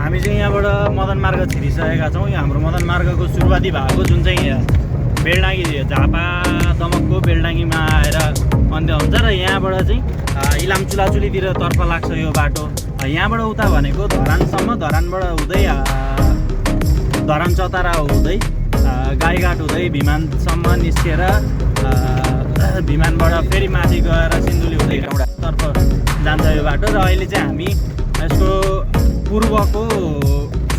हामी चाहिँ यहाँबाट मदन मार्ग छिरिसकेका छौँ। यो हाम्रो मदन मार्गको सुरुवाती भएको जुन चाहिँ बेलडाङ्गी झापा दमकको बेलडाङ्गीमा आएर अन्त्य हुन्छ र यहाँबाट चाहिँ इलाम चुलाचुलीतिर तर्फ लाग्छ यो बाटो। यहाँबाट उता भनेको धरानसम्म, धरानबाट हुँदै धरान चौतारा हुँदै गाईघाट हुँदै भिमानसम्म निस्केर भिमानबाट फेरि माथि गएर सिन्धुली हुँदै एउटातर्फ जान्छ यो बाटो। र अहिले चाहिँ हामी यसको पूर्वको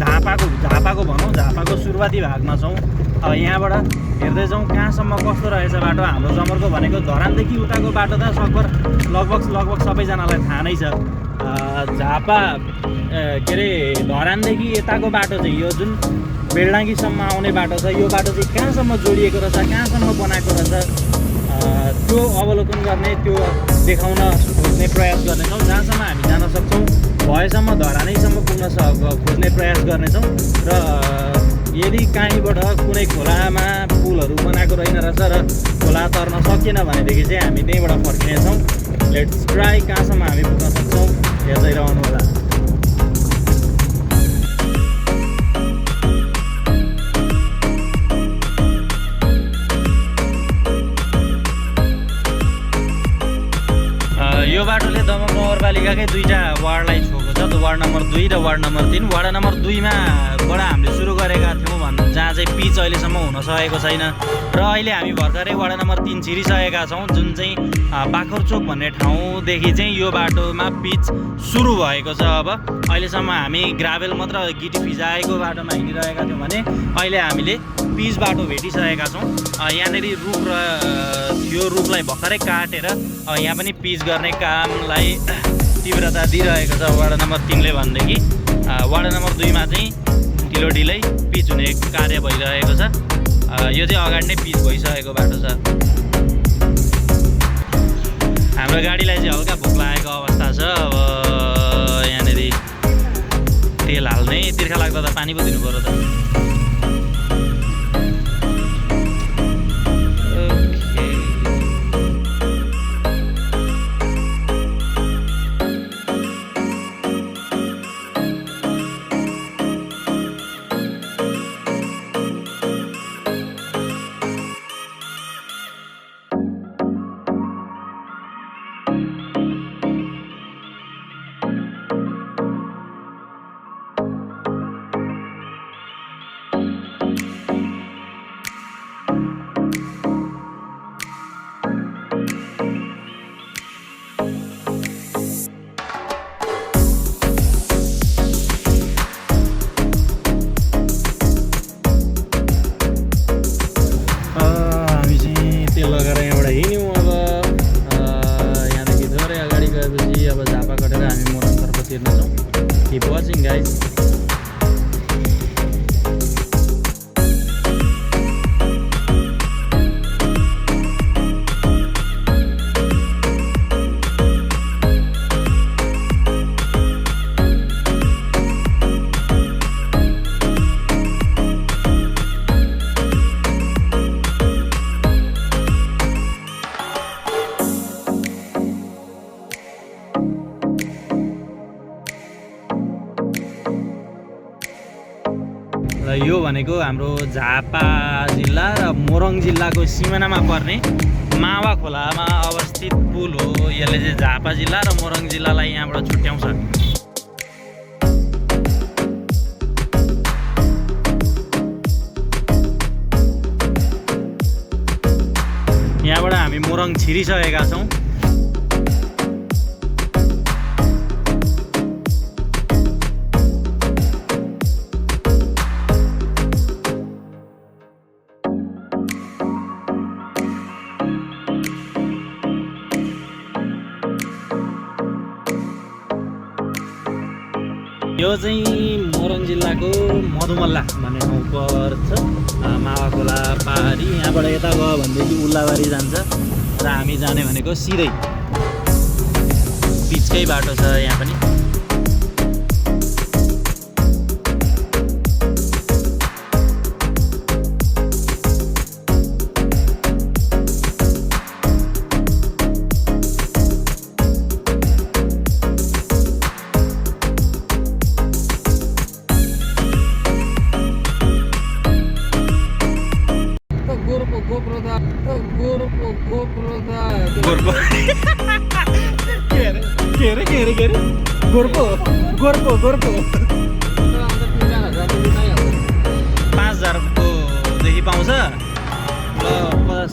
झापाको भनौँ झापाको सुरुवाती भागमा छौँ। अब यहाँबाट हेर्दैछौँ कहाँसम्म कस्तो रहेछ बाटो। हाम्रो जमरको भनेको धरानदेखि उताको बाटो त लगभग सबैजनालाई थाहा नै छ। झापा के अरे धरानदेखि यताको बाटो चाहिँ यो जुन बेलडाङ्गीसम्म आउने बाटो छ, यो बाटो चाहिँ कहाँसम्म जोडिएको रहेछ, कहाँसम्म बनाएको रहेछ त्यो अवलोकन गर्ने, त्यो देखाउन खोज्ने प्रयास गर्नेछौँ। जहाँसम्म हामी जान सक्छौँ भएसम्म धरानैसम्म पुग्न खोज्ने प्रयास गर्नेछौँ। र यदि काहीँबाट कुनै खोलामा पुलहरू बनाएको रहेन रहेछ र खोला तर्न सकिएन भनेदेखि चाहिँ हामी त्यहीँबाट फर्किनेछौँ। लेट्स ट्राई कहाँसम्म हामी पुग्न सक्छौँ हेर्दै रहनु होला। यो बाटोले दमक नगरपालिकाकै दुईवटा वार्डलाई छोएको छ, वार्ड नम्बर 2 र वार्ड नम्बर 3। वार्ड नम्बर 2मा बाट हामीले सुरु गरेका थियौँ जहाँ चाहिँ पिच अहिलेसम्म हुन सकेको छैन। र अहिले हामी भर्खरै वार्ड नम्बर 3 छिरिसकेका छौँ, जुन चाहिँ बाखरचोक भन्ने ठाउँदेखि चाहिँ यो बाटोमा पिच सुरु भएको छ। अब अहिलेसम्म हामी ग्राभेल मात्र गिटी फिजाएको बाटोमा हिँडिरहेका थियौँ भने अहिले हामीले पिच बाटो भेटिसकेका छौँ। यहाँनिर रुख यो रुखलाई भर्खरै काटेर यहाँ पनि पिच गर्ने कामलाई तीव्रता दिइरहेको छ वार्ड नम्बर 3ले भनेदेखि। वार्ड नम्बर 2मा चाहिँ ढिलै पिच हुने कार्य भइरहेको छ। यो चाहिँ अगाडि नै पिच भइसकेको बाटो छ। हाम्रो गाडीलाई चाहिँ हल्का भोक लागेको अवस्था छ। अब यहाँनिर तेल हाल्ने, तिर्खा लाग्दा त पानी पो दिनु पर्यो त। Keep watching, guys. यो भनेको हाम्रो झापा जिल्ला र मोरङ जिल्लाको सिमानामा पर्ने मावा खोलामा अवस्थित पुल हो। यसले चाहिँ झापा जिल्ला र मोरङ जिल्लालाई यहाँबाट छुट्याउँछ। यहाँबाट हामी मोरङ छिरिसकेका छौँ। यो चाहिँ मोरङ जिल्लाको मधुमल्ला भन्ने ठाउँ पर्छ। मावा खोला पारी यहाँबाट यता गयो भनेदेखि उल्लाबारी जान्छ र हामी जाने भनेको सिधै पिचकै बाटो छ यहाँ पनि। गोरको 5,000 को देखि पाउँछ र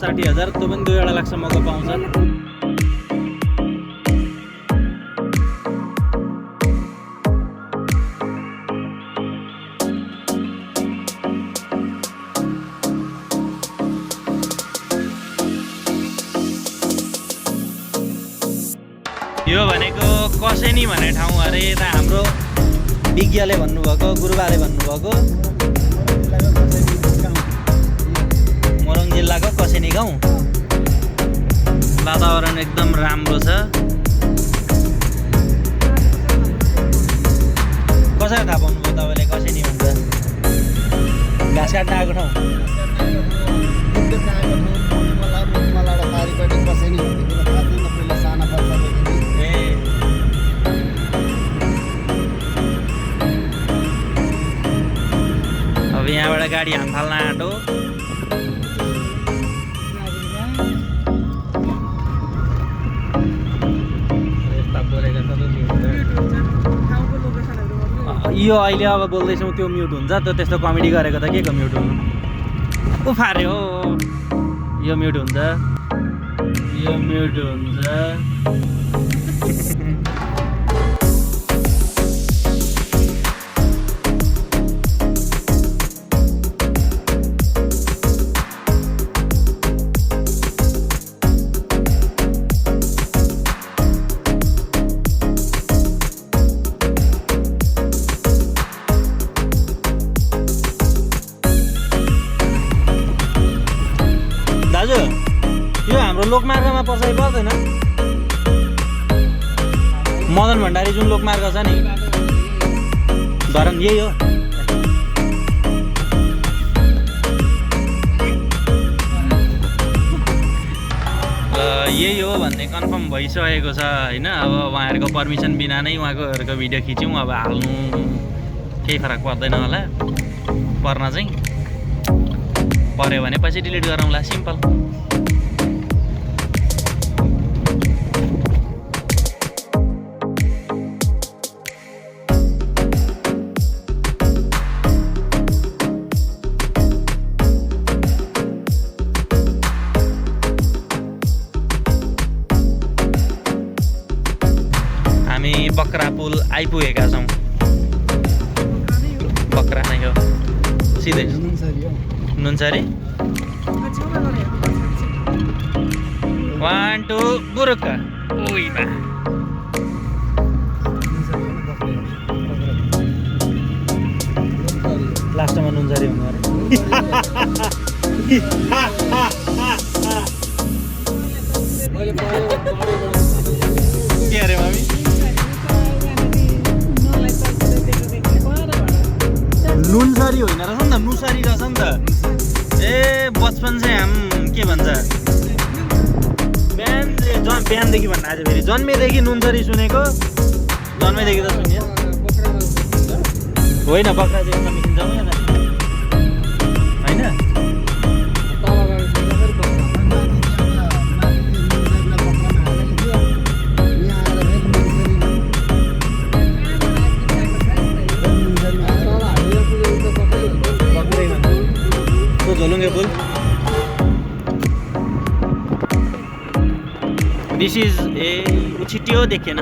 60,000 त्यो पनि 2 लाखसम्मको पाउँछ। यो भनेको कसेनी भन्ने ठाउँ अरे यता हाम्रो विज्ञले भन्नुभएको गुरुबाले भन्नुभएको मोरङ जिल्लाको कसेनी गाउँ। वातावरण एकदम राम्रो छ। कसरी थाहा पाउनुभयो तपाईँले कसेनी भन्छ? घाँस काट्न आएको ठाउँ। अब यहाँबाट गाडी हाम फाल्न आँटो। यो अहिले अब बोल्दैछौँ त्यो म्युट हुन्छ त, त्यस्तो कमेडी गरेको त के को म्युट हुनु? उफार्यो यो म्युट हुन्छ, यो म्युट हुन्छ। दाजु यो हाम्रो लोकमार्गमा पर्छ कि पर्दैन? मदन भण्डारी जुन लोकमार्ग छ नि धरन यही हो। यही हो भन्ने कन्फर्म भइसकेको छ होइन। अब उहाँहरूको पर्मिसन बिना नै उहाँकोहरूको भिडियो खिच्यौँ। अब हाल्नु केही फरक पर्दैन होला, पर्न चाहिँ पर्यो भने पछि डिलिट गरौँला, सिम्पल। हामी बक्रा पुल आइपुगेका छौँ। बक्रा नै हो सिधै नुनसरी। 1 2 बुरुक्क ओइबा। लास्टमा नुनसरी हुनु अरे। के अरे मामी? नुनसरी होइन रहेछ नि त, नुसरी रहेछ नि त। ए बचपन चाहिँ हाम के भन्छ बिहानदेखि भन्न आज फेरि जन्मेदेखि नुनसरी सुनेको। जन्मेदेखि त सुन्यो होइन, बक्रा चाहिँ मिसिन्छ होइन। झोलुङ्गे पुल दिस इज ए छिट्यो देखेन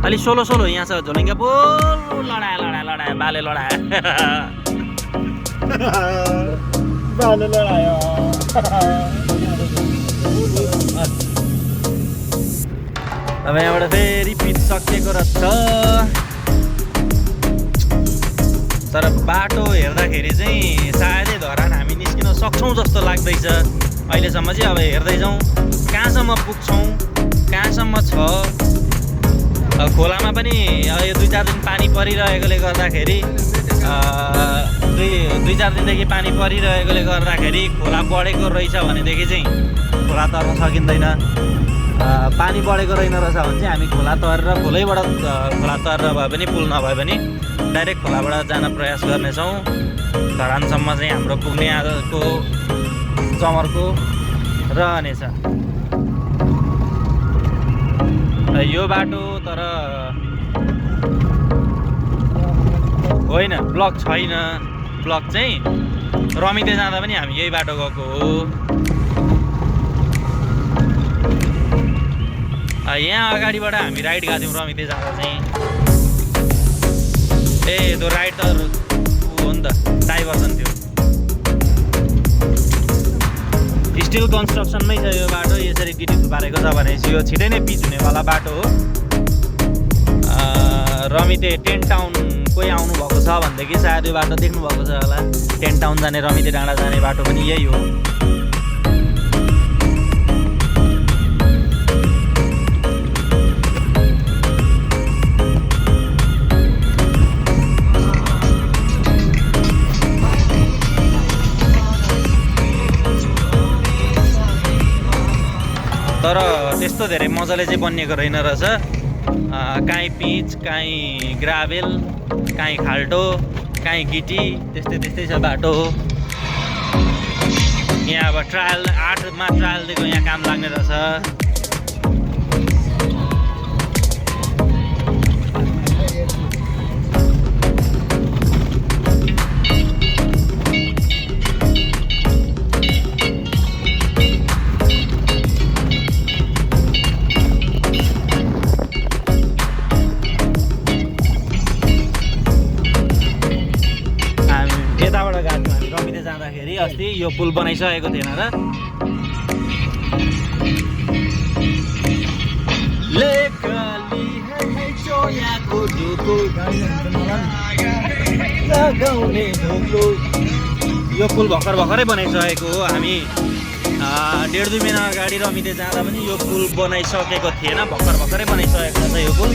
अलि सोलो यहाँ छ। झोलुङ्गे पुल लडायो बाले लडायो बाले लडायो। अब यहाँबाट फेरि पिच सकिएको रहेछ, तर बाटो हेर्दाखेरि चाहिँ सायदै धरान हामी निस्किन सक्छौँ जस्तो लाग्दैछ अहिलेसम्म चाहिँ। अब हेर्दै जाउँ कहाँसम्म पुग्छौँ, कहाँसम्म छ। खोलामा पनि यो 2-4 दिन पानी परिरहेकोले गर्दाखेरि दुई चार दिनदेखि पानी परिरहेकोले गर्दाखेरि खोला बढेको रहेछ भनेदेखि चाहिँ खोला तर्न सकिँदैन। पानी बढेको रहेन रहेछ भने चाहिँ हामी खोला तरेर खोलैबाट खोला तरेर भए पनि पुल नभए पनि डाइरेक्ट खोलाबाट जान प्रयास गर्नेछौँ। धरानसम्म चाहिँ हाम्रो पुग्ने आजको चमरको रहनेछ यो बाटो। तर होइन ब्लक छैन, ब्लक चाहिँ रमिते जाँदा पनि हामी यही बाटो गएको हो। यहाँ अगाडिबाट हामी राइट गएको थियौँ रमिते जाँदा चाहिँ। ए त्यो राइट त हो नि त, डाइभर्सन थियो। स्टिल कन्स्ट्रक्सनमै छ यो बाटो, यसरी गिटी थुपारेको छ भनेपछि यो छिटै नै पिच हुनेवाला बाटो हो। रमिते टेन टाउन कोही आउनुभएको छ भनेदेखि सायद यो बाटो देख्नुभएको छ होला। टेन टाउन जाने रमिते डाँडा जाने बाटो पनि यही हो। तर त्यस्तो धेरै मजाले चाहिँ बनिएको रहेन रहेछ। काहीँ पिच, काहीँ ग्राभेल, काहीँ खाल्टो, काहीँ गिटी, त्यस्तै छ बाटो हो। यहाँ अब ट्रायल 8मा ट्रायल दिएको यहाँ काम लाग्ने रहेछ। यताबाट गएको थियौँ हामी रमिते जाँदाखेरि, अस्ति यो पुल बनाइसकेको थिएन र। यो पुल भर्खरै बनाइसकेको हो। हामी 1.5-2 महिना अगाडि रमिते जाँदा पनि यो पुल बनाइसकेको थिएन, भर्खरै बनाइसकेको छ यो पुल।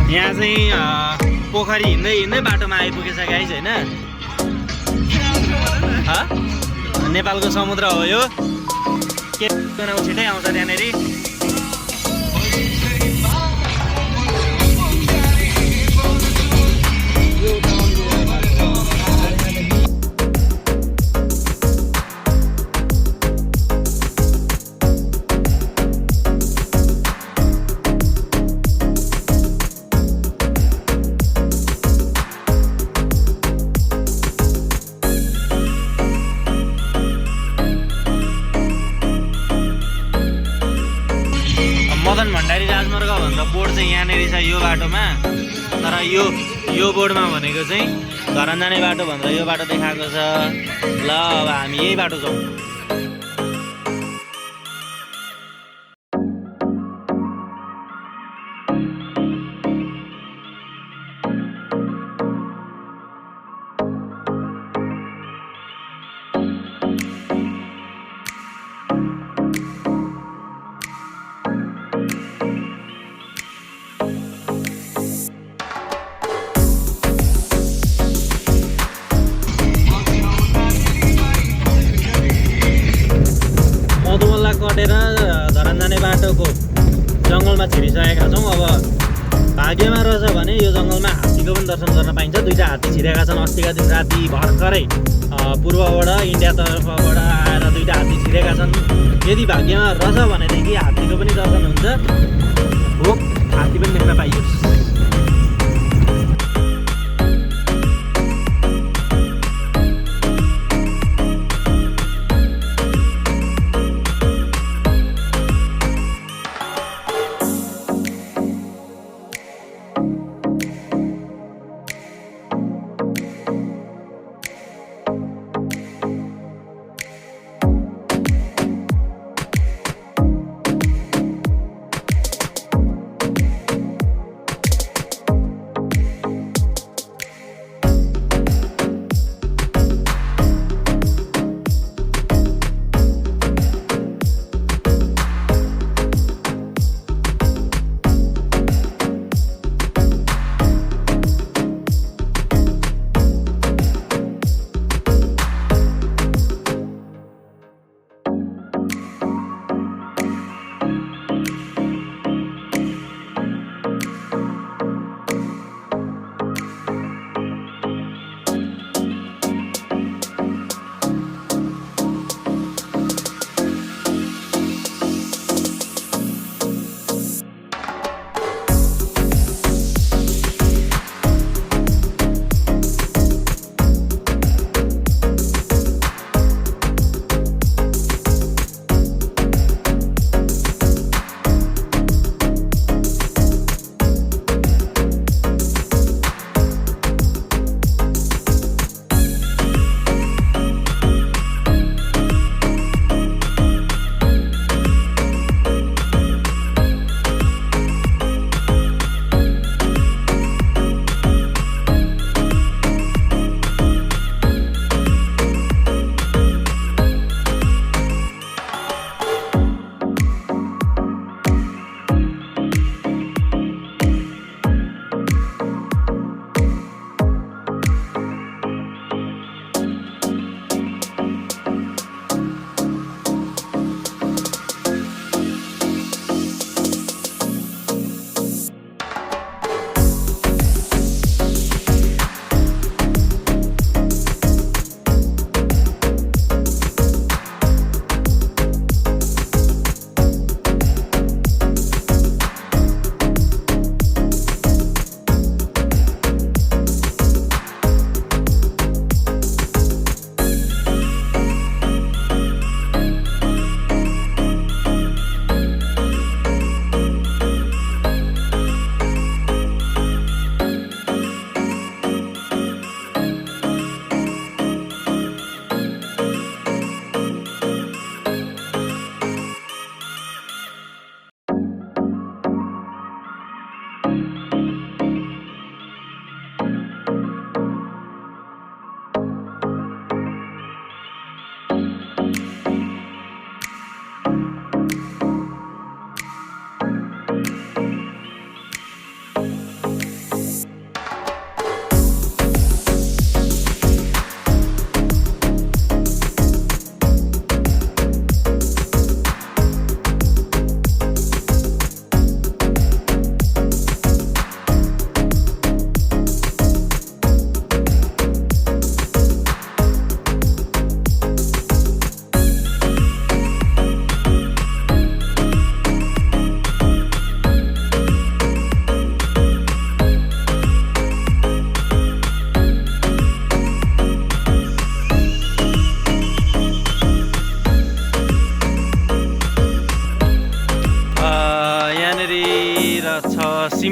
यहाँ चाहिँ पोखरी हिँड्दै बाटोमा आइपुगेछ गाइस होइन। नेपालको समुद्र हो यो। के छिटै आउँछ त्यहाँनिर। मदन भण्डारी राजमार्ग भनेर बोर्ड चाहिँ यहाँनिर छ यो बाटोमा। तर यो बोर्डमा भनेको चाहिँ धरान जाने बाटो भनेर यो बाटो देखाएको छ। ल अब हामी यही बाटो जाउँ। कटेर धरान जाने बाटोको जङ्गलमा छिरिसकेका छौँ। अब भाग्यमा रहेछ भने यो जङ्गलमा हात्तीको पनि दर्शन गर्न पाइन्छ। 2टा हात्ती छिरेका छन् अस्तिका दिन राति भर्खरै पूर्वबाट इन्डिया तर्फबाट आएर 2टा हात्ती छिरेका छन्। यदि भाग्यमा रहेछ भनेदेखि हात्तीको पनि दर्शन हुन्छ, हो हात्ती पनि देख्न पाइयोस्।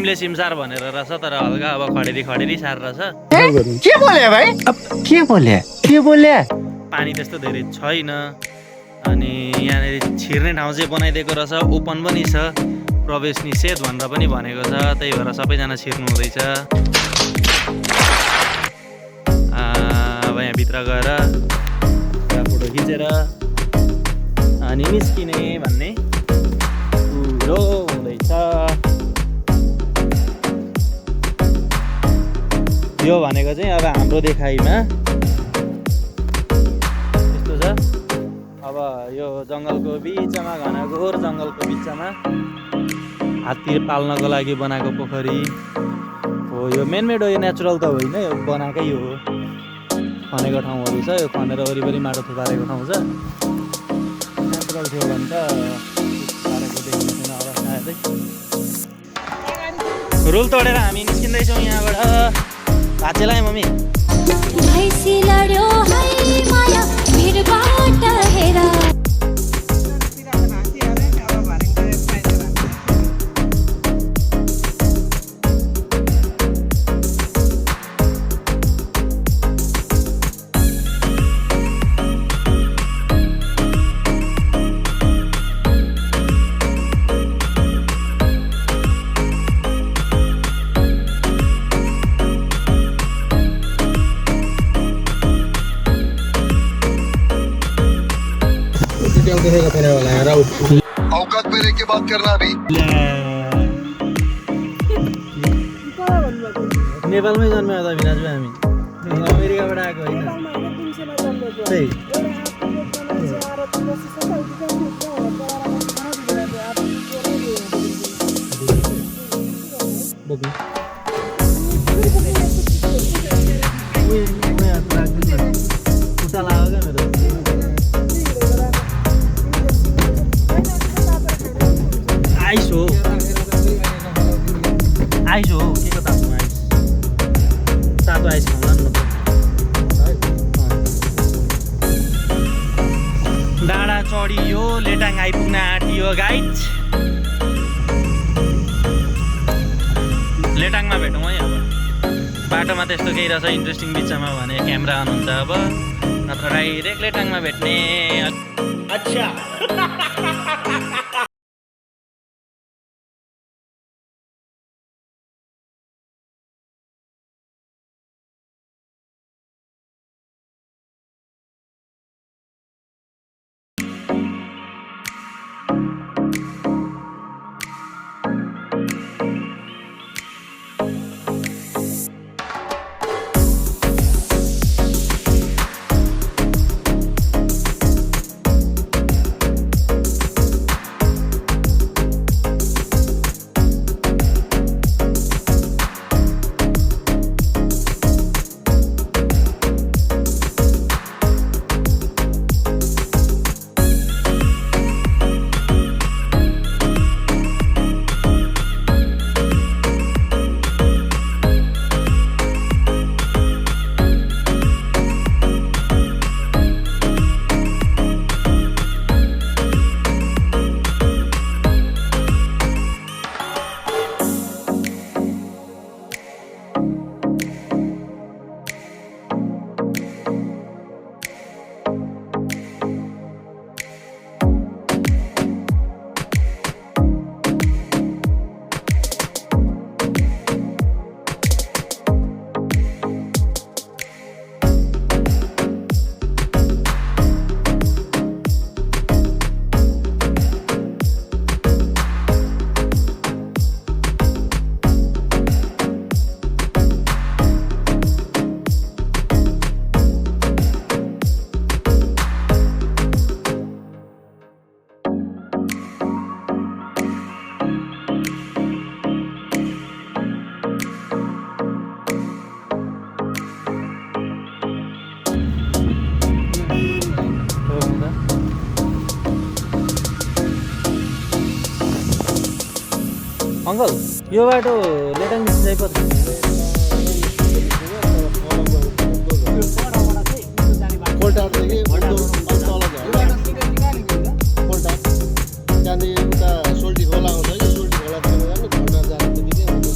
सिमले सिमसार भनेर रहेछ तर हल्का अब खडेरी सार रहेछ। के बोले भाइ? के बोले? पानी त्यस्तो धेरै छैन अनि यहाँनिर छिर्ने ठाउँ चाहिँ बनाइदिएको रहेछ, ओपन पनि छ, प्रवेश निषेध भनेर पनि भनेको छ, त्यही भएर सबैजना छिर्नु हुँदैछ। अब यहाँभित्र गएर फोटो खिचेर अनि निस्किने भन्ने कुरो हुँदैछ। यो भनेको चाहिँ अब हाम्रो देखाइमा यस्तो छ। अब यो जङ्गलको बिचमा, घनघोर जङ्गलको बिचमा हात्ती पाल्नको लागि बनाएको पोखरी हो। यो मेनमेड हो, यो नेचुरल त होइन, यो बनाएकै हो। खनेको ठाउँहरू छ, यो खनेर वरिपरि माटो थुपारेको ठाउँ छ। नेचुरल थियो भने त थुपारेको देखिने छैन होला सायदै। रुल तोडेर हामी निस्किँदैछौँ यहाँबाट। भाचेलाई मम्मी भैँसी लड्यो है माया भिडबाट हेर। औकात में रह के बात करना अभी। नेपालमै जन्मेको त अविनाश भाइ, हामी अमेरिकाबाट आएको होइन। आइस हो के को तातो आइस, तातो आइस खाउँला नि त। डाँडा चढियो, लेटाङ आइपुग्न आँटियो गाइज। लेटाङमा भेटौँ है। अब बाटोमा त्यस्तो केही रहेछ इन्ट्रेस्टिङ बिचमा भने क्यामेरा अन हुन्छ, अब नत्र डाइरेक्ट लेटाङमा भेट्ने। अच्छा अङ्कल यो बाटो लेटाङ जाइपर्छ। त्यहाँदेखि उता सोल्टी खोला आउँछ कि सोल्टी खोला जानु घरमा जानु त्यतिकै हुन्छ।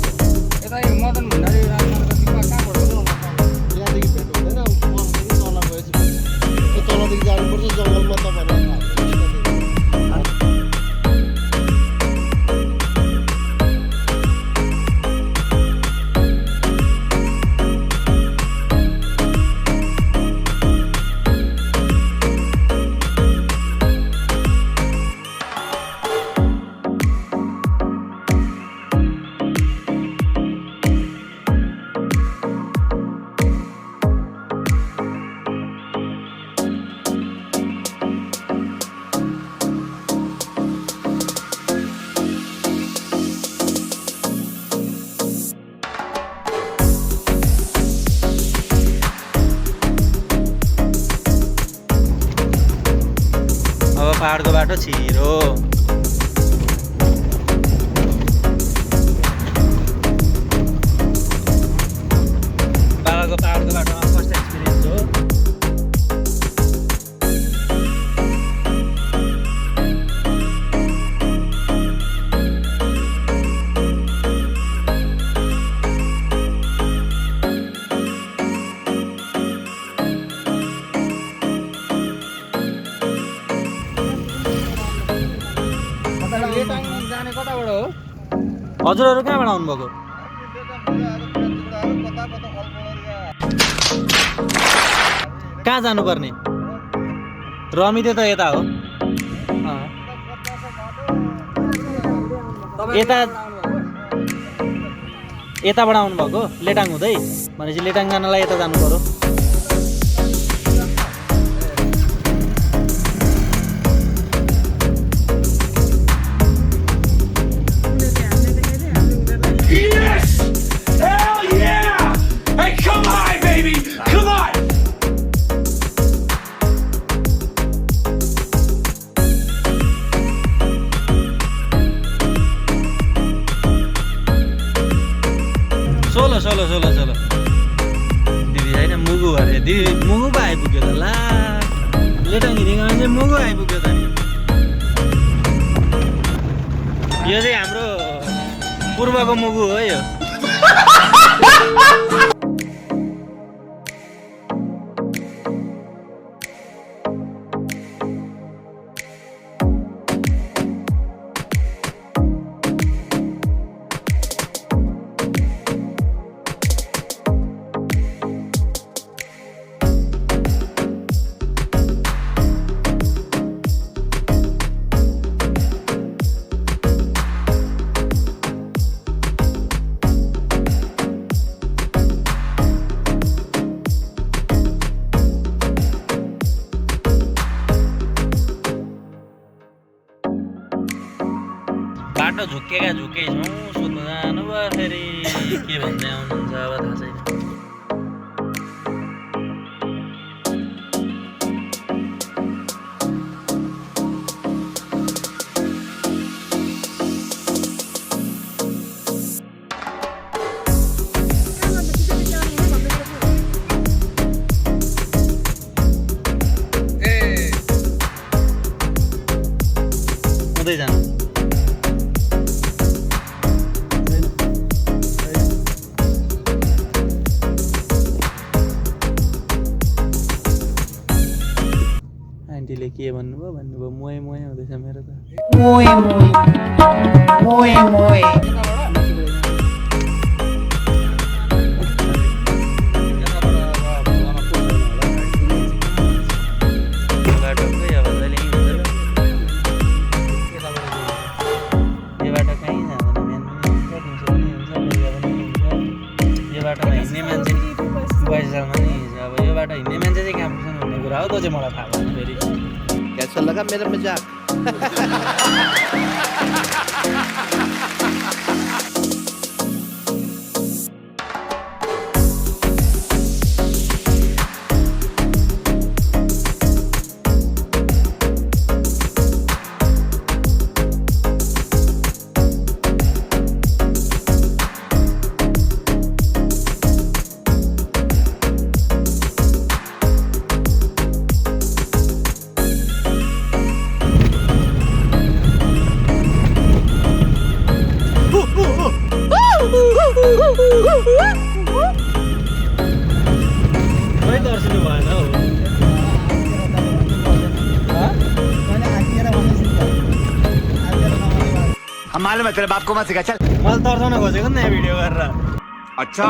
पहाडको बाटो छिरो बाबाको पहाडको बाटोमा फर्स्ट एक्सपिरियन्स हो हजुरहरू कहाँबाट आउनुभएको कहाँ जानुपर्ने रमिते त यता हो यताबाट आउनुभएको लेटाङ हुँदै भनेपछि लेटाङ जानलाई यता जानु पर्यो सोलो दिदी होइन मुगु अरे दिदी मुगु पो आइपुग्यो त ला लेटाङ हिँडेको मान्छे मुगु आइपुग्यो त नि यो चाहिँ हाम्रो पूर्वको मुगु हो यो बाटो झुक्केका झुक्कै छौँ सोध्नु जानुभयो फेरि के भन्दै आउनुहुन्छ अब थाहा छैन हुँदै जानु आन्टीले के भन्नुभयो मोए हुँदैछ मेरो त मोए यो बाटोमा हिँड्ने मान्छे पैसामा नि अब यो बाटो हिँड्ने मान्छे चाहिँ कहाँ पुग्छन् भन्ने कुरा हो त्यो चाहिँ मलाई थाहा भएन फेरि कैसा लगा मेरा मजाक खै तर्सिनु भएन हौ हम मालूम है तेरे बाप को मत सिखा चल मैले तर्साउन खोजेको नि यहाँ भिडियो गरेर अच्छा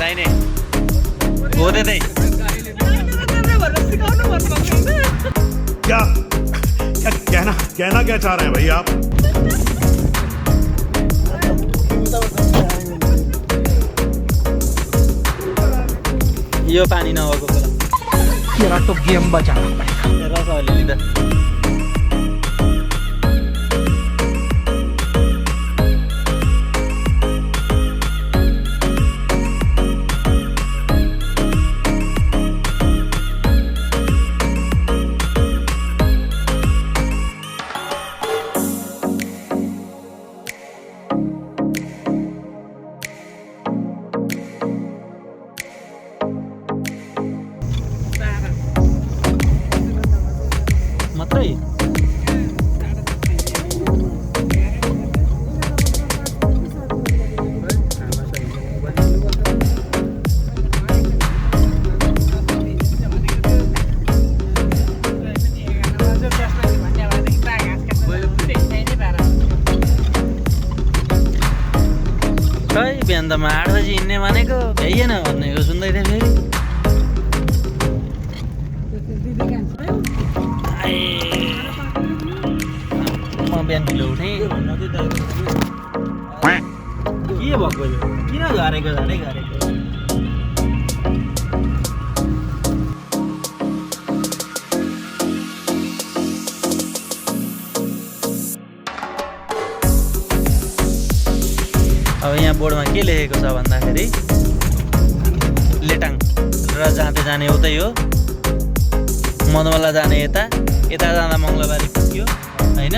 दाहिने गोदे दे क्या कहना क्या चाह रहे हैं भाई आप यो पानी नभएको बेला तेरा तो गेम बचाना पड़ेगा। रस अलिअलि त मात्रै खै बिहान त म 8 बजी हिँड्ने भनेको भ्याइएन भनेको सुन्दै थिएँ फेरि म बिहान ढिलो उठेँ के भएको यो किन झरेको अब यहाँ बोर्डमा के लेखेको छ भन्दाखेरि लेटाङ र जाँदै जाने उतै हो मधुमला जाने यता जाँदा मङ्गलबारी पुग्यो होइन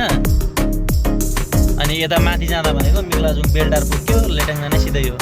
अनि यता माथि जाँदा भनेको मिग्लाजुङ बेलटार पुग्यो लेटाङ जाने सिधै हो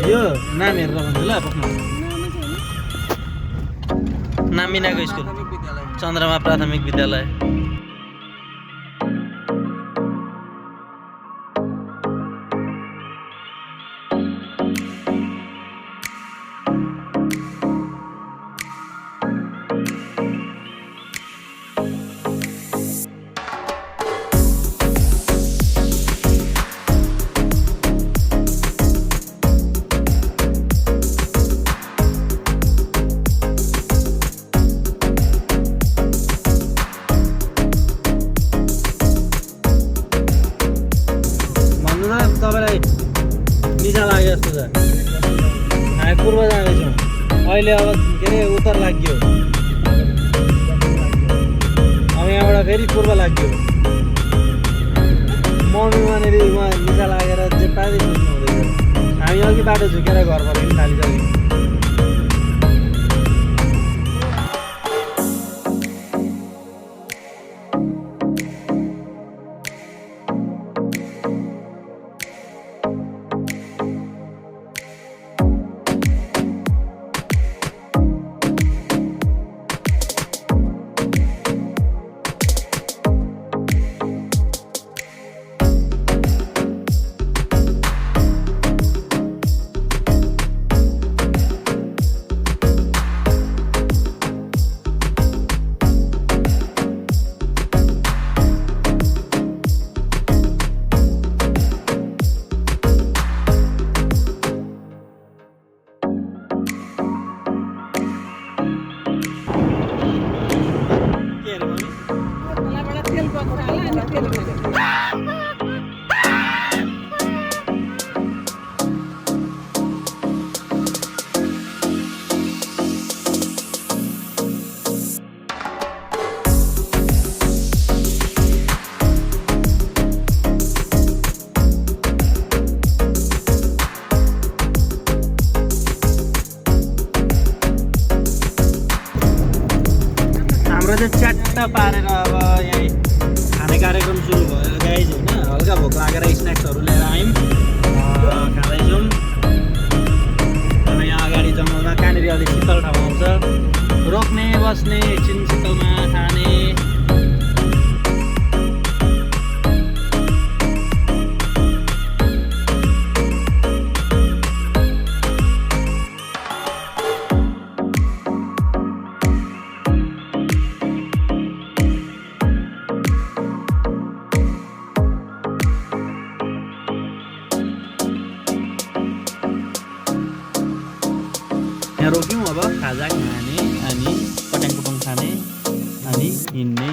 यो नाम हेरेर भन्छु ल पक्नु नाम मिनाको स्कुल चन्द्रमा प्राथमिक विद्यालय तपाईँलाई निशा लाग्यो जस्तो छ हामी पूर्व जाँदैछौँ अहिले अब के अरे उत्तर लाग्यो अब यहाँबाट फेरि पूर्व लाग्यो मम्मी भनेर उहाँ निशा लागेर जे पाँदै सुत्नु हुँदैछ हामी अघि बाटो झुकेर घर फर्किनु थालिसक्यौँ चाहिँ च्याट्ट पारेर अब यहीँ खाने कार्यक्रम सुरु भयो गाइज होइन। हल्का भोक लागेर स्न्याक्सहरू लिएर आयौँ, खाँदैछौँ। अब यहाँ अगाडि जङ्गलमा कहाँनिर अलिक शीतल ठाउँ आउँछ, रोक्ने बस्ने एकछिन शीतलमा खाने। यहाँ रोक्यौँ, अब खाजा खाने अनि पट्याङ खाने अनि हिँड्ने।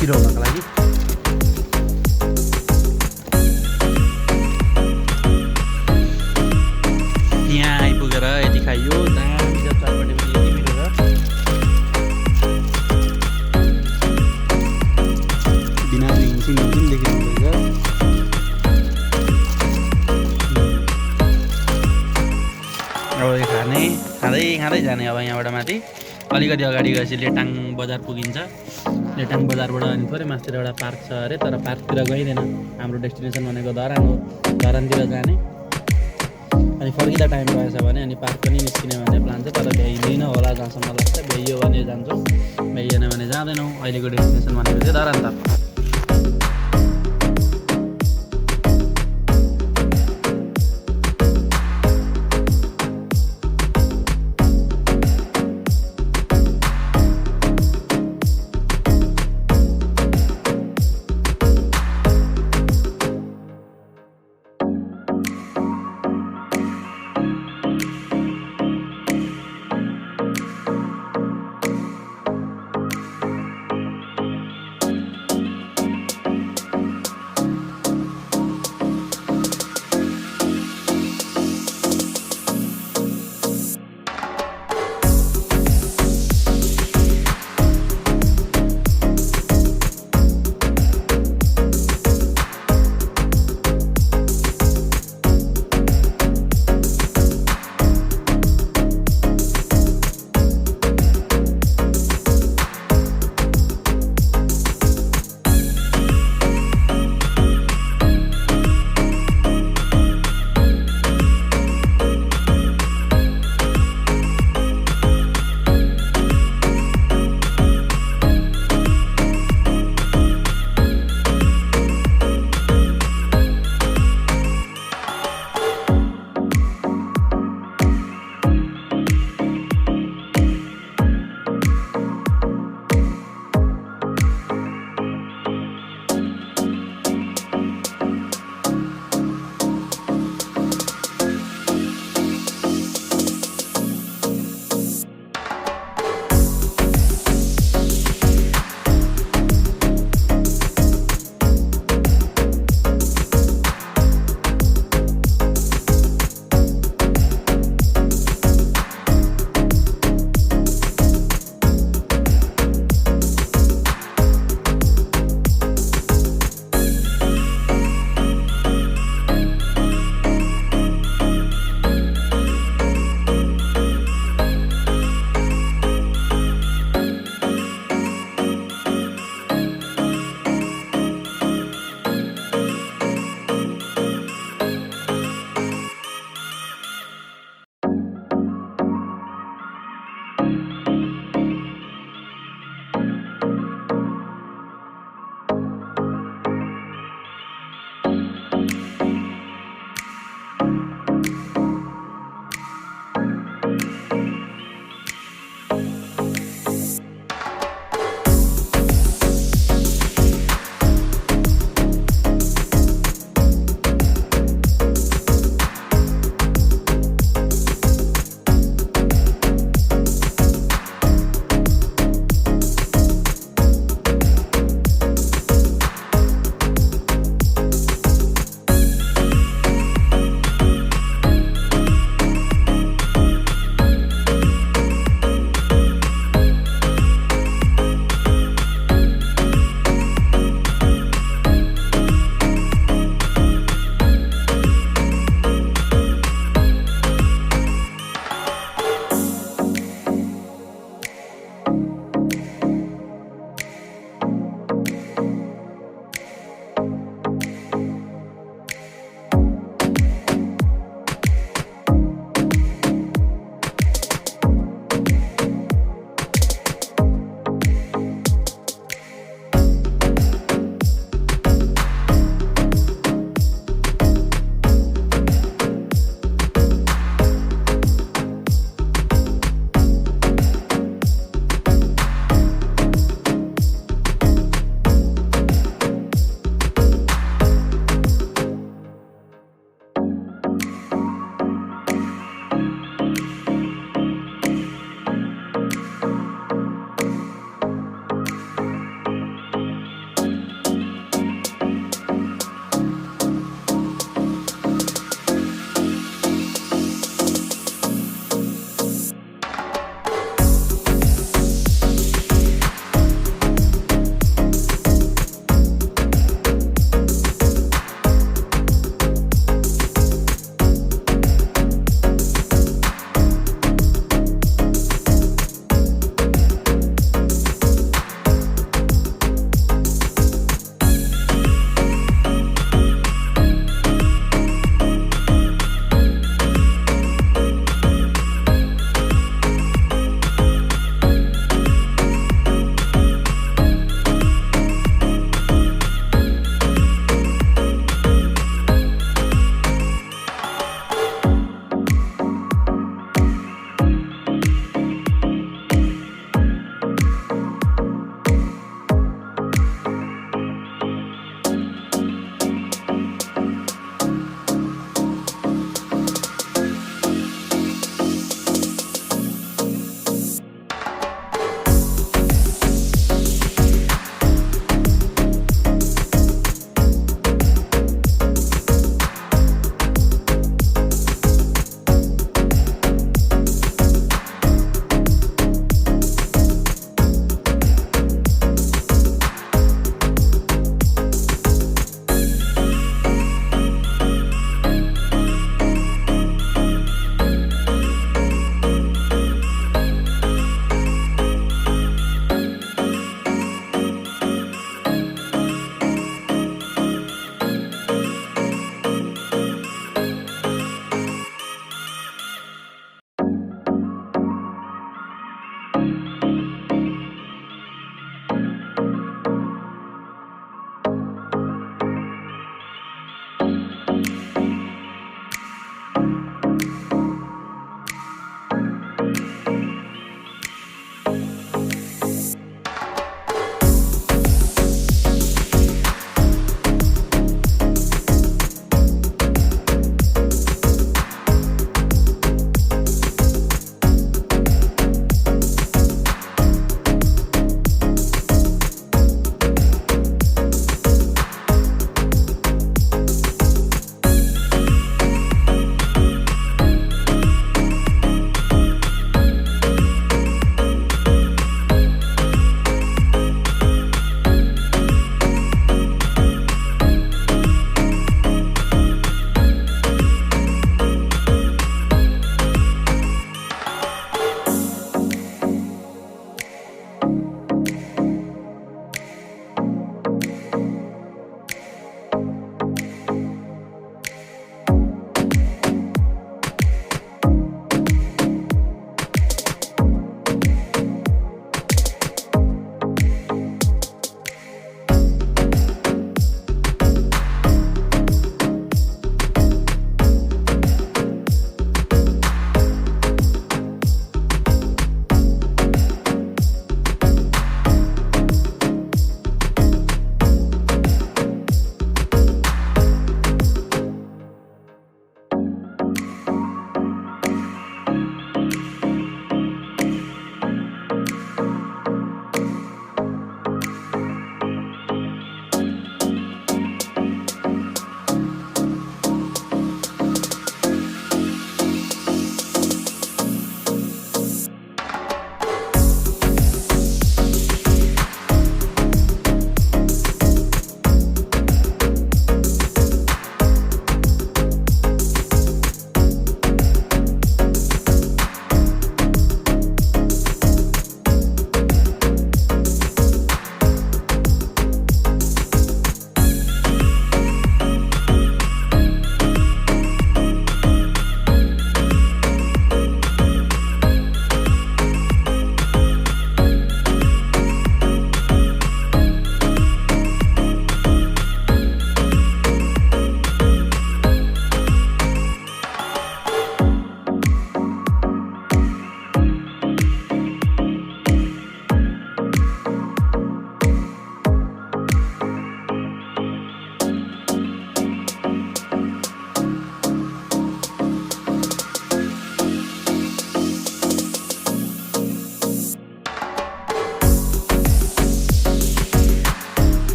पिरोल्नको लागि यहाँ आइपुगेर यति खाइयो। दामी छ, चारपट्टि पनि यति मिठो छ। बिना हिँड्छौँ देखिनुहुँदैछ। अब यो खाँदै खाँदै जाने। अब यहाँबाट माथि अलिकति अगाडि गएपछि लेटाङ बजार पुगिन्छ। लेटाङ बजारबाट अनि थोरै मास्तिर एउटा पार्क छ अरे, तर पार्कतिर गइँदैन। हाम्रो डेस्टिनेसन भनेको धरान हो, धरानतिर जाने। अनि फर्किँदा टाइम रहेछ भने अनि पार्क पनि निस्किने भन्ने प्लान छ, तर भ्याइँदैन होला जहाँसम्म लाग्छ। भ्याइयो भने जान्छौँ, भ्याइएन भने जाँदैनौँ। अहिलेको डेस्टिनेसन भनेको चाहिँ धरानतर्फ।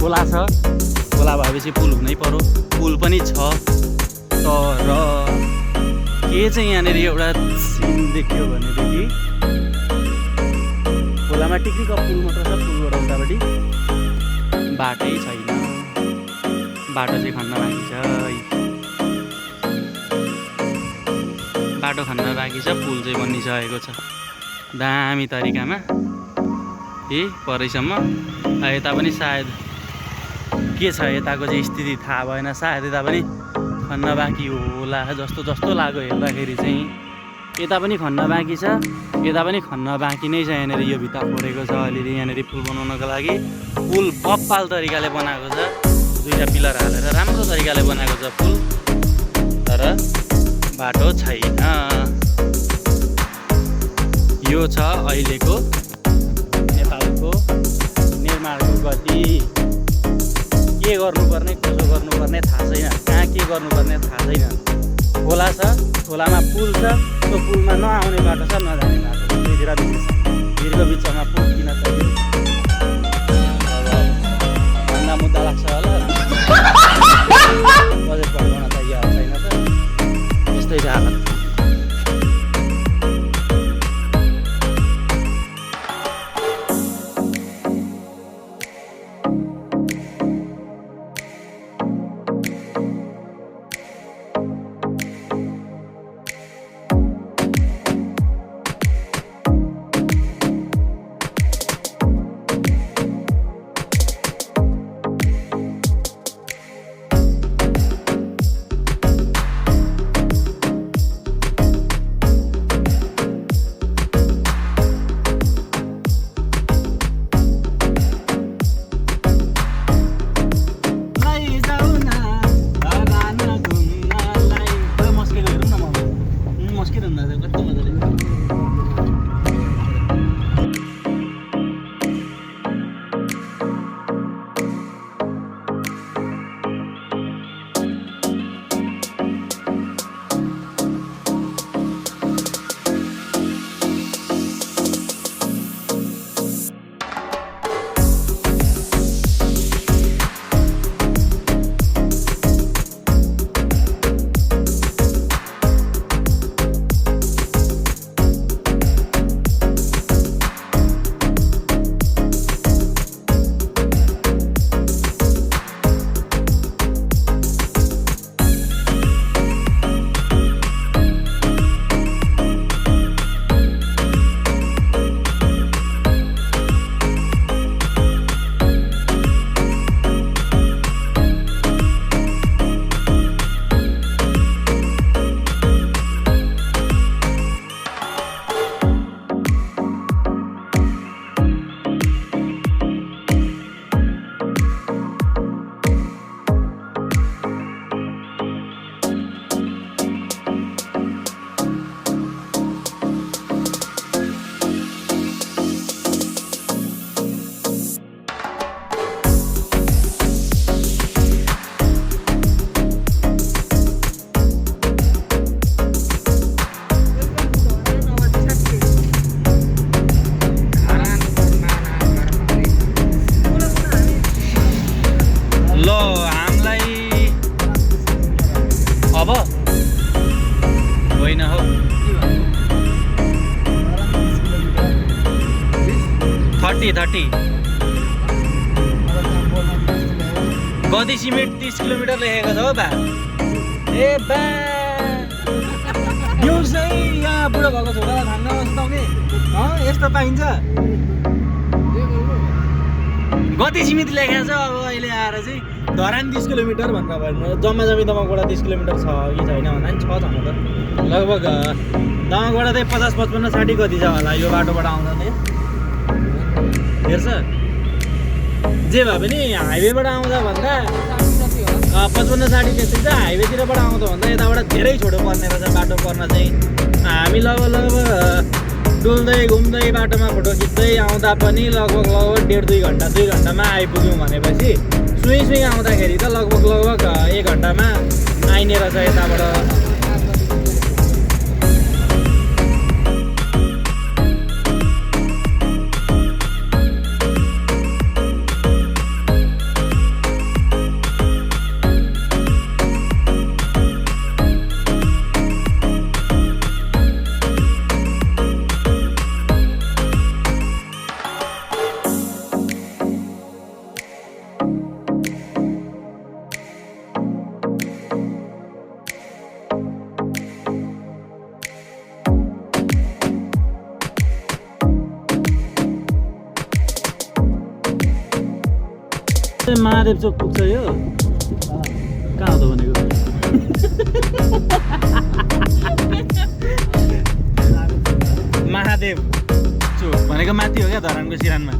खोला छ, खोला भएपछि पुल हुनै पर्यो, पुल पनि छ। तर के चाहिँ यहाँनिर एउटा सिन देखियो भनेदेखि खोलामा टिक्रीको पुल मात्र छ, पुलबाट उतापट्टि बाटै छैन, बाटो चाहिँ खन्न बाँकी छ, बाटो खन्न बाँकी छ, पुल चाहिँ बनिसकेको छ दामी तरिकामा परैसम्म। यता पनि सायद के छ यताको चाहिँ स्थिति थाहा भएन, सायद यता पनि खन्न बाँकी होला जस्तो लाग्यो हेर्दाखेरि चाहिँ। यता पनि खन्न बाँकी छ, यता पनि खन्न बाँकी नै छ। यहाँनिर यो भित्ता फोरेको छ अलिअलि, यहाँनिर पुल बनाउनको लागि पुल बप्पाल तरिकाले बनाएको छ, 2टा पिलर हालेर राम्रो तरिकाले बनाएको छ पुल, तर बाटो छैन। यो छ अहिलेको नेपालको निर्माणको गति। के गर्नुपर्ने कसो गर्नुपर्ने थाहा छैन, कहाँ के गर्नुपर्ने थाहा छैन। खोला छ, खोलामा पुल छ, त्यो पुलमा नआउने बाटो छ, नजाने बाटो छ, दुईतिर बिच छ। भिरको बिचमा पुल किन चाहियो भन्दा मुद्दा लाग्छ होला। बजेट भर्खन त यो छैन त, यस्तै छ हालत। गति सिमेन्ट 30 किलोमिटर लेखेको छ हो बा। ए बा दिउँसै यहाँ बुढो भएको छोरा धान्न सुताउने यस्तो पाइन्छ। गति सीमित लेखेको छ। अब अहिले आएर चाहिँ धरान 30 किलोमिटर भनेर भन्नु, जम्मा जम्मी दमकबाट 30 किलोमिटर छ कि छैन भन्दा पनि छ त लगभग। दमकबाट चाहिँ 50, 55, 60 कति छ होला यो बाटोबाट आउँदा चाहिँ हेर्छ। जे भए पनि हाइवेबाट आउँदा भन्दा 55, 60 त्यस्तै छ। हाइवेतिरबाट आउँदा भन्दा यताबाट धेरै छोटो पर्ने रहेछ बाटो पर्न चाहिँ। हामी लगभग डुल्दै घुम्दै बाटोमा फोटो खिच्दै आउँदा पनि लगभग 1.5-2 घन्टा 2 घन्टामा आइपुग्यौँ भनेपछि सुई आउँदाखेरि त लगभग 1 घन्टामा आइने रहेछ यताबाट। महादेव चोक पुग्छ यो कहाँ हो त भनेको महादेव चोक भनेको माथि हो क्या धरानको सिरानमा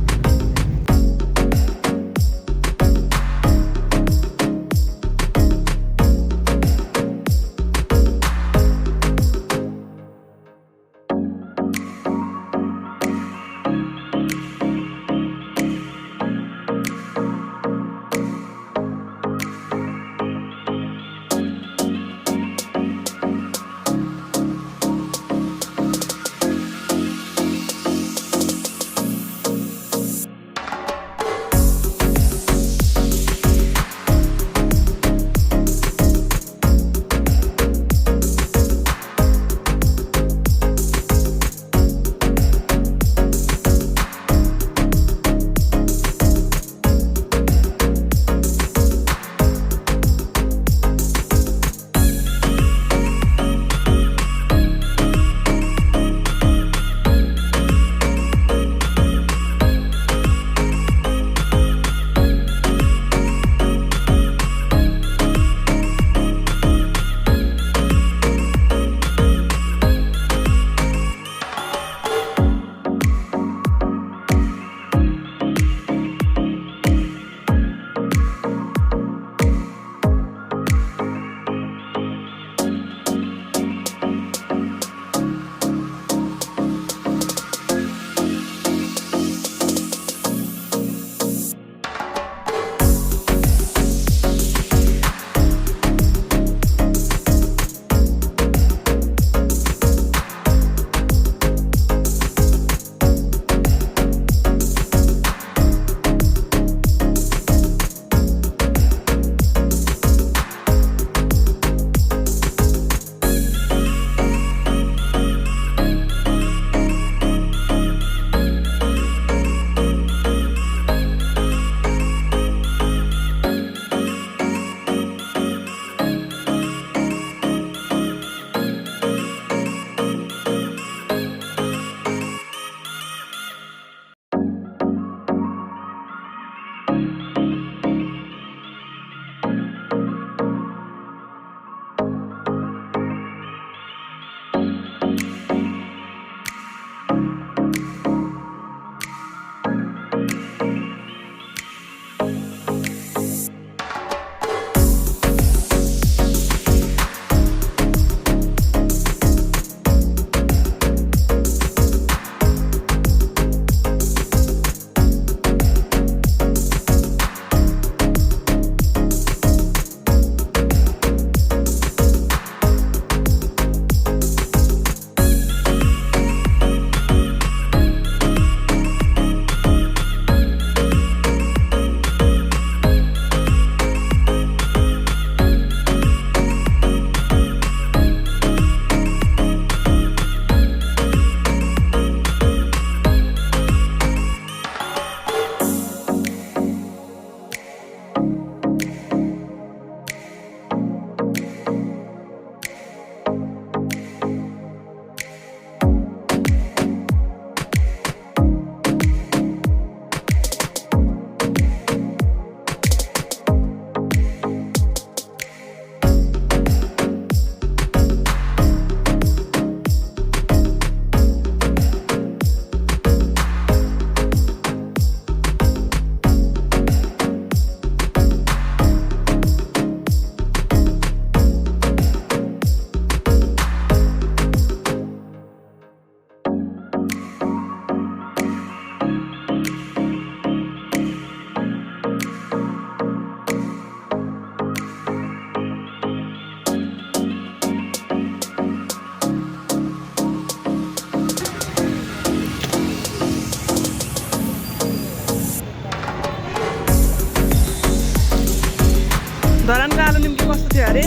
धरानको आलु निम्की कस्तो थियो अरे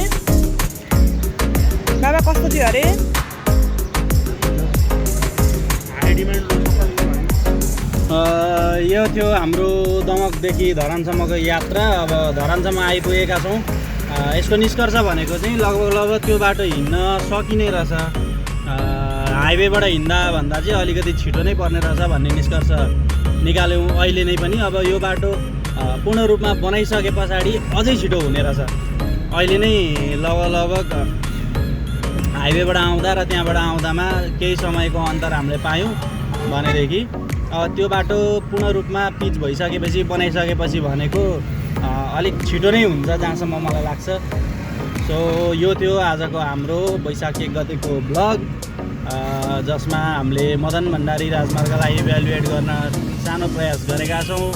बाबा कस्तो थियो अरे यो थियो हाम्रो दमकदेखि धरानसम्मको यात्रा। अब धरानसम्म आइपुगेका छौँ। यसको निष्कर्ष भनेको चाहिँ लगभग त्यो बाटो हिँड्न सकिने रहेछ। हाइवेबाट हिँड्दा भन्दा चाहिँ अलिकति छिटो नै पर्ने रहेछ भन्ने निष्कर्ष निकाल्यौँ अहिले नै पनि। अब यो बाटो पूर्ण रूपमा बनाइसके पछाडि अझै छिटो हुने रहेछ। अहिले नै लगभग हाइवेबाट आउँदा र त्यहाँबाट आउँदामा केही समयको अन्तर हामीले पायौँ भनेदेखि त्यो बाटो पूर्ण रूपमा पिच भइसकेपछि बनाइसकेपछि भनेको अलिक छिटो नै हुन्छ जहाँसम्म मलाई लाग्छ। सो यो थियो आजको हाम्रो वैशाख 1 गतेको ब्लग, जसमा हामीले मदन भण्डारी राजमार्गलाई इभ्यालुएट गर्न सानो प्रयास गरेका छौँ।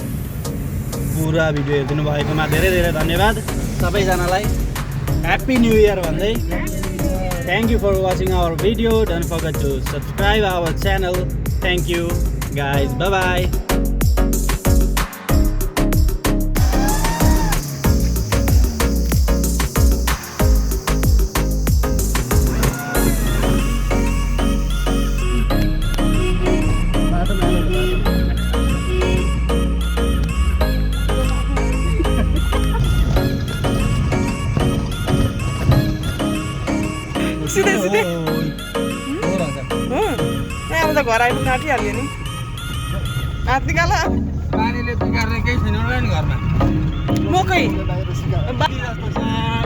पुरा भिडियो हेरिदिनु भएकोमा धेरै धेरै धन्यवाद सबैजनालाई। ह्याप्पी न्यू इयर भन्दै thank you for watching our video. Don't forget to subscribe our channel. Thank you guys, bye bye. सिधै सिधै अब त घर आइपुग्न आँटिहाल्यो नि। हात निकाल पानीले बिगार्ने केही छैन होला नि घरमा। मकै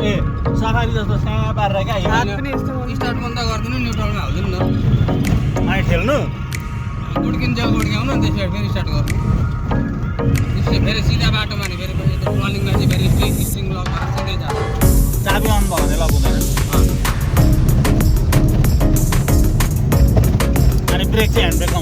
ए सफारी जस्तो सानो पारेर क्या हात पनि यस्तो स्टार्ट बन्द गरिदिनु, न्युट्रलमा हालिदिनु न। अनि ठेल्नु गुड्किन्जेल गुड्क्याउनु अनि त्यसपछि फेरि स्टार्ट गर्नु। त्यसपछि फेरि सिधा बाटोमा नि फेरि टर्निङमा चाहिँ फेरि स्ट्रिङ लगमा सिधै जान्छ। चाबी अन भयो भने लक हुँदैन। अनि ब्रेक चाहिँ ह्यान्ड ब्रेक